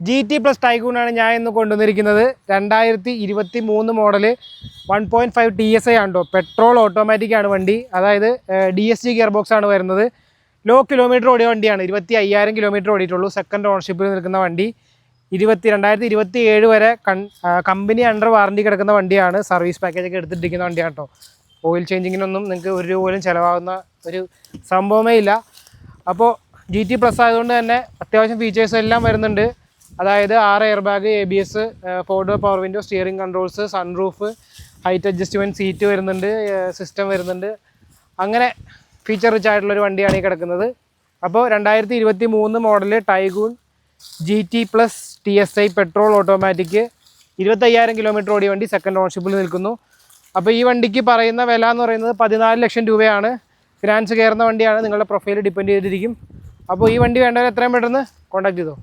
GT+ ടൈഗൂണാണ് ഞാൻ ഇന്ന് കൊണ്ടുവന്നിരിക്കുന്നത്. 2023 മോഡൽ 1.5 TSI ആണ് കേട്ടോ. പെട്രോൾ ഓട്ടോമാറ്റിക് ആണ് വണ്ടി. അതായത് DSG ഗിയർ ബോക്സ് ആണ് വരുന്നത്. ലോ കിലോമീറ്റർ ഓടിയ വണ്ടിയാണ്. 25,000 കിലോമീറ്റർ ഓടിയിട്ടുള്ളൂ. സെക്കൻഡ് ഓണർഷിപ്പിൽ നിൽക്കുന്ന വണ്ടി. 2027 വരെ കമ്പനി അണ്ടർ വാറണ്ടി കിടക്കുന്ന വണ്ടിയാണ്. സർവീസ് പാക്കേജൊക്കെ എടുത്തിട്ടിരിക്കുന്ന വണ്ടിയാണ് കേട്ടോ. ഓയിൽ ചേഞ്ചിങ്ങിനൊന്നും നിങ്ങൾക്ക് ഒരു രൂപ പോലും ചിലവാകുന്ന ഒരു സംഭവമേ ഇല്ല. അപ്പോൾ GT+ ആയതുകൊണ്ട് തന്നെ അത്യാവശ്യം ഫീച്ചേഴ്സ് എല്ലാം വരുന്നുണ്ട്. അതായത് 6 air bag, ABS, 4 door power window, steering controls, sunroof, height adjustment seat വരുന്നുണ്ട്, സിസ്റ്റം വരുന്നുണ്ട്. അങ്ങനെ ഫീച്ചർ റിച്ച് ആയിട്ടുള്ളൊരു വണ്ടിയാണ് ഈ കിടക്കുന്നത്. അപ്പോൾ 2023 model Tiguan GT+ TSI petrol automatic 25,000 kilometre ഓടിയ വണ്ടി സെക്കൻഡ് ഓണർഷിപ്പിൽ നിൽക്കുന്നു. അപ്പോൾ ഈ വണ്ടിക്ക് പറയുന്ന വില എന്ന് പറയുന്നത് 14 ലക്ഷം രൂപയാണ്. ഫിനാൻസ് കയറുന്ന വണ്ടിയാണ്. നിങ്ങളുടെ പ്രൊഫൈൽ ഡിപ്പെൻഡ് ചെയ്തിരിക്കും. അപ്പോൾ ഈ വണ്ടി വേണ്ടവർ എത്രയും പെട്ടെന്ന് കോൺടാക്ട് ചെയ്തോ.